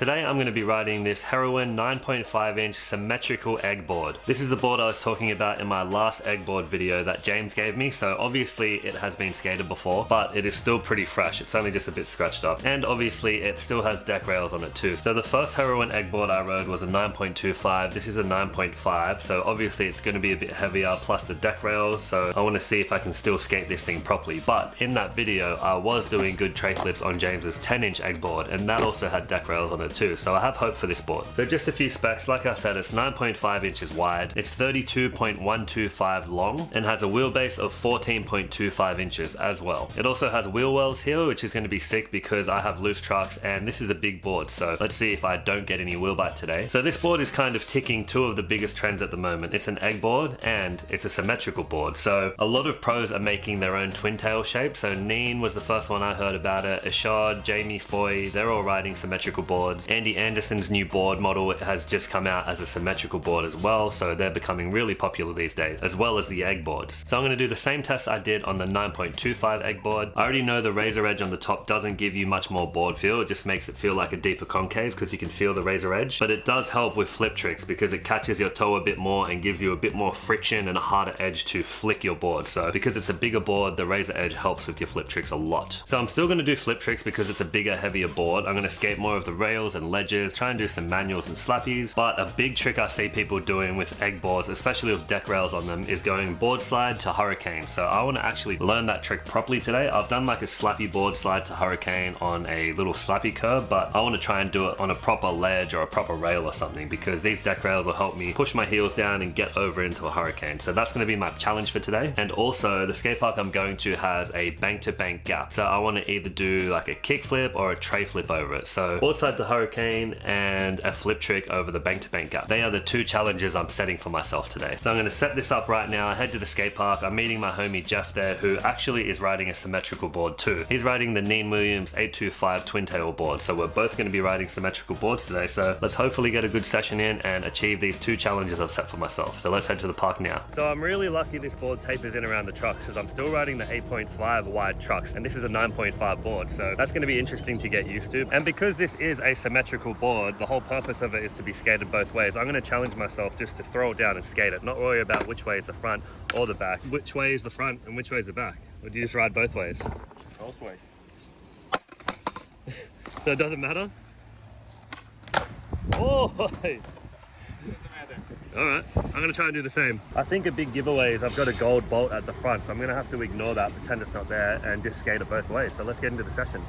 Today I'm going to be riding this Heroin 9.5 inch symmetrical egg board. This is the board I was talking about in my last egg board video that James gave me, so obviously it has been skated before, but it is still pretty fresh. It's only just a bit scratched up, and obviously it still has deck rails on it too. So the first Heroin egg board I rode was a 9.25, this is a 9.5, so obviously it's going to be a bit heavier, plus the deck rails, so I want to see if I can still skate this thing properly. But in that video I was doing good tray flips on James's 10 inch egg board, and that also had deck rails on it too, so I have hope for this board. So just a few specs. Like I said, it's 9.5 inches wide, it's 32.125 long, and has a wheelbase of 14.25 inches as well. It also has wheel wells here, which is going to be sick because I have loose trucks and this is a big board, so let's see if I don't get any wheel bite today. So this board is kind of ticking two of the biggest trends at the moment. It's an egg board and it's a symmetrical board, so a lot of pros are making their own twin tail shape. So Neen was the first one I heard about it, Ashad, Jamie Foy, they're all riding symmetrical boards. Andy Anderson's new board model has just come out as a symmetrical board as well, so they're becoming really popular these days, as well as the egg boards. So I'm going to do the same test I did on the 9.25 egg board. I already know the razor edge on the top doesn't give you much more board feel, it just makes it feel like a deeper concave because you can feel the razor edge, but it does help with flip tricks because it catches your toe a bit more and gives you a bit more friction and a harder edge to flick your board. So because it's a bigger board, the razor edge helps with your flip tricks a lot. So I'm still going to do flip tricks because it's a bigger, heavier board. I'm going to skate more of the rails and ledges, try and do some manuals and slappies, but a big trick I see people doing with egg boards, especially with deck rails on them, is going board slide to hurricane. So I want to actually learn that trick properly today. I've done like a slappy board slide to hurricane on a little slappy curb, but I want to try and do it on a proper ledge or a proper rail or something, because these deck rails will help me push my heels down and get over into a hurricane. So that's going to be my challenge for today. And also the skate park I'm going to has a bank to bank gap, so I want to either do like a kick flip or a tray flip over it. So board slide to hurricane and a flip trick over the bank to bank gap. They are the two challenges I'm setting for myself today. So I'm going to set this up right now, head to the skate park. I'm meeting my homie Jeff there, who actually is riding a symmetrical board too. He's riding the Neen Williams 825 twin tail board, so we're both going to be riding symmetrical boards today. So let's hopefully get a good session in and achieve these two challenges I've set for myself. So let's head to the park now. So I'm really lucky this board tapers in around the trucks because I'm still riding the 8.5 wide trucks and this is a 9.5 board, so that's going to be interesting to get used to. And because this is a symmetrical board, the whole purpose of it is to be skated both ways. I'm going to challenge myself just to throw it down and skate it, not worry about which way is the front or the back. Which way is the front and which way is the back? Or do you just ride both ways? Both ways. So it doesn't matter? Oh! Alright, I'm going to try and do the same. I think a big giveaway is I've got a gold bolt at the front, so I'm going to have to ignore that, pretend it's not there, and just skate it both ways. So let's get into the session.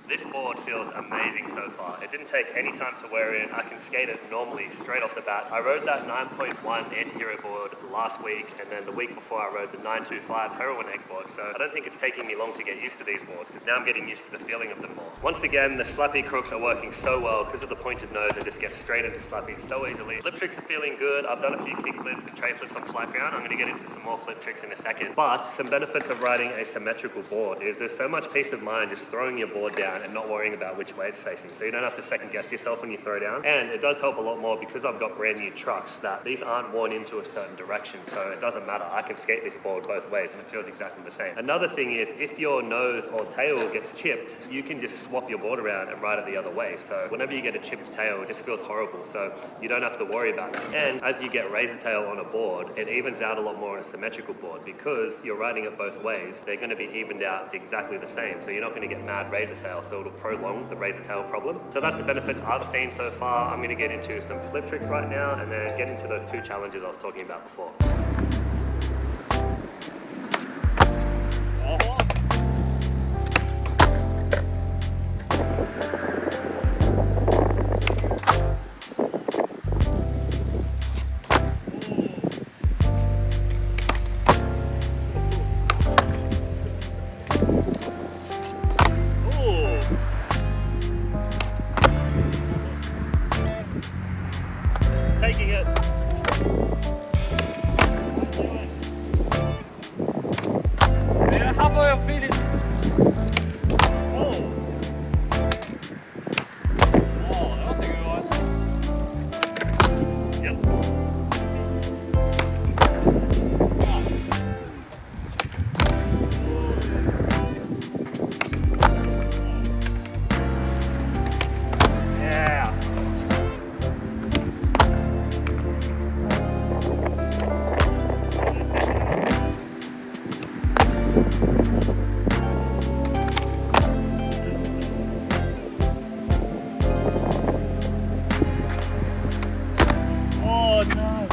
This board feels amazing so far. It didn't take any time to wear in. I can skate it normally straight off the bat. I rode that 9.1 anti-hero board last week, and then the week before I rode the 925 Heroin egg board, so I don't think it's taking me long to get used to these boards, because now I'm getting used to the feeling of them more. Once again, the slappy crooks are working so well because of the pointed nose. I just get straight into slappy so easily. Flip tricks are feeling good. I've done a few kick flips and tray flips on flat ground. I'm going to get into some more flip tricks in a second. But some benefits of riding a symmetrical board is there's so much peace of mind just throwing your board down and not worrying about which way it's facing. So you don't have to second guess yourself when you throw down. And it does help a lot more because I've got brand new trucks that these aren't worn into a certain direction. So it doesn't matter. I can skate this board both ways and it feels exactly the same. Another thing is if your nose or tail gets chipped, you can just swap your board around and ride it the other way. So whenever you get a chipped tail, it just feels horrible. So you don't have to worry about it. And as you get razor tail on a board, it evens out a lot more on a symmetrical board because you're riding it both ways. They're going to be evened out exactly the same. So you're not going to get mad razor tail. So it'll prolong the razor tail problem. So that's the benefits I've seen so far. I'm going to get into some flip tricks right now and then get into those two challenges I was talking about before. Taking it. Yeah, how about your feet is... Oh. Oh, that was a good one. Yep. Yeah. Oh no.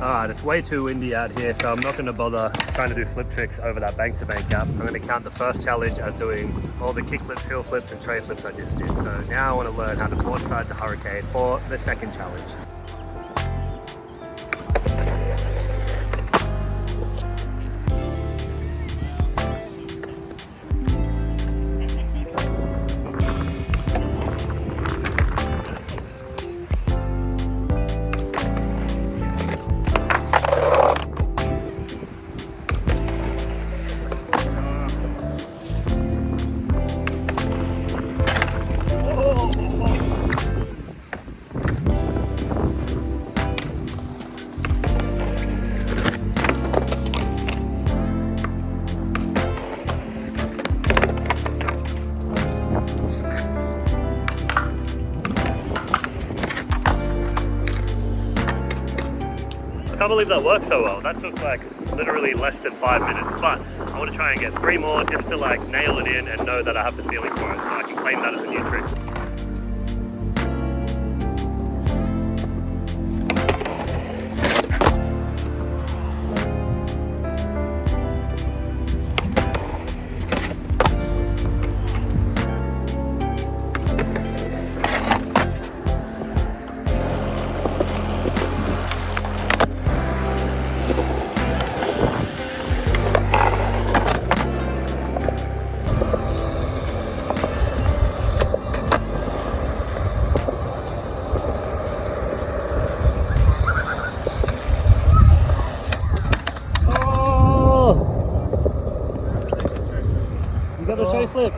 Alright, it's way too windy out here, so I'm not going to bother trying to do flip tricks over that bank-to-bank gap. I'm going to count the first challenge as doing all the kick flips, heel flips, and tray flips I just did. So now I want to learn how to board side to hurricane for the second challenge. I can't believe that worked so well. That took like literally less than 5 minutes, but I want to try and get 3 more just to like nail it in and know that I have the feeling for it, so I can claim that as a new trick. You got the tray flip.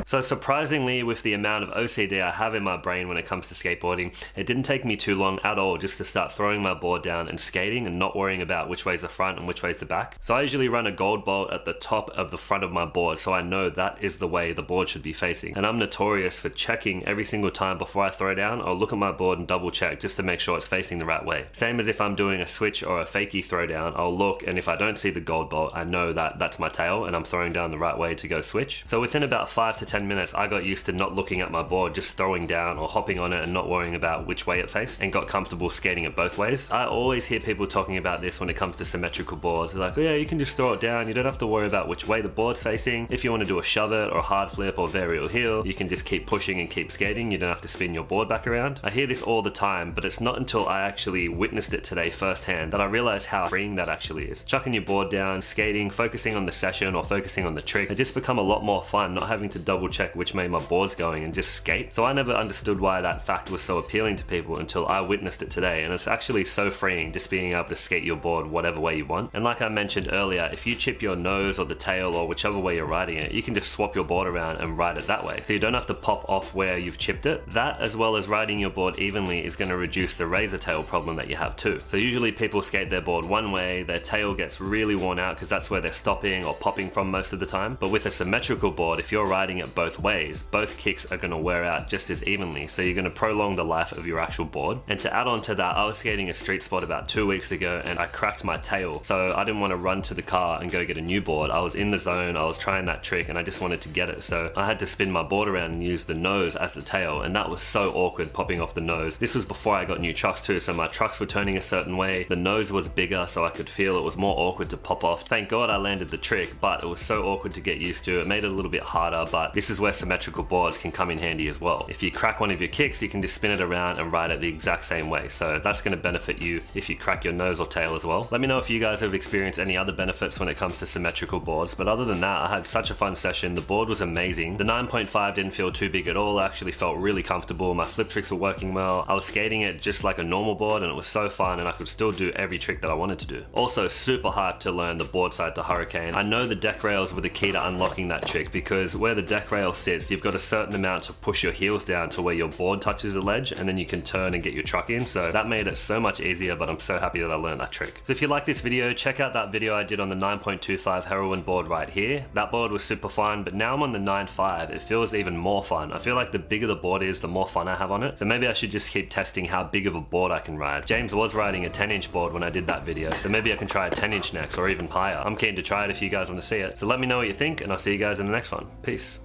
So surprisingly, with the amount of OCD I have in my brain when it comes to skateboarding, it didn't take me too long at all just to start throwing my board down and skating and not worrying about which way's the front and which way's the back. So I usually run a gold bolt at the top of the front of my board, so I know that is the way the board should be facing. And I'm notorious for checking every single time before I throw down. I'll look at my board and double check just to make sure it's facing the right way. Same as if I'm doing a switch or a fakie throw down, I'll look, and if I don't see the gold bolt, I know that that's my tail and I'm throwing down the right way to go switch. So within about 5 to 10 10 minutes, I got used to not looking at my board, just throwing down or hopping on it and not worrying about which way it faced, and got comfortable skating it both ways. I always hear people talking about this when it comes to symmetrical boards. They're like, oh yeah, you can just throw it down, you don't have to worry about which way the board's facing. If you want to do a shove it or a hard flip or varial heel, you can just keep pushing and keep skating, you don't have to spin your board back around. I hear this all the time, but it's not until I actually witnessed it today firsthand that I realized how freeing that actually is. Chucking your board down, skating, focusing on the session or focusing on the trick, it just become a lot more fun, not having to double check which way my board's going and just skate. So I never understood why that fact was so appealing to people until I witnessed it today, and it's actually so freeing just being able to skate your board whatever way you want. And like I mentioned earlier, if you chip your nose or the tail or whichever way you're riding it, you can just swap your board around and ride it that way. So you don't have to pop off where you've chipped it. That, as well as riding your board evenly, is going to reduce the razor tail problem that you have too. So usually people skate their board one way, their tail gets really worn out because that's where they're stopping or popping from most of the time. But with a symmetrical board, if you're riding it both ways, both kicks are going to wear out just as evenly, so you're going to prolong the life of your actual board. And to add on to that, I was skating a street spot about 2 weeks ago and I cracked my tail, so I didn't want to run to the car and go get a new board. I was in the zone, I was trying that trick and I just wanted to get it, so I had to spin my board around and use the nose as the tail, and that was so awkward, popping off the nose. This was before I got new trucks too, so my trucks were turning a certain way, the nose was bigger, so I could feel it was more awkward to pop off. Thank God I landed the trick, but it was so awkward to get used to. It made it a little bit harder, but this is where symmetrical boards can come in handy as well. If you crack one of your kicks, you can just spin it around and ride it the exact same way, so that's going to benefit you if you crack your nose or tail as well. Let me know if you guys have experienced any other benefits when it comes to symmetrical boards, but other than that, I had such a fun session. The board was amazing. The 9.5 didn't feel too big at all. I actually felt really comfortable. My flip tricks were working well. I was skating it just like a normal board and it was so fun, and I could still do every trick that I wanted to do. Also super hyped to learn the board side to Hurricane. I know the deck rails were the key to unlocking that trick, because where the deck rail sits, you've got a certain amount to push your heels down to where your board touches the ledge, and then you can turn and get your truck in. So that made it so much easier, but I'm so happy that I learned that trick. So if you like this video, check out that video I did on the 9.25 Heroin board right here. That board was super fun, but now I'm on the 9.5. It feels even more fun. I feel like the bigger the board is, the more fun I have on it. So maybe I should just keep testing how big of a board I can ride. James was riding a 10-inch board when I did that video, so maybe I can try a 10-inch next or even higher. I'm keen to try it if you guys want to see it. So let me know what you think, and I'll see you guys in the next one. Peace.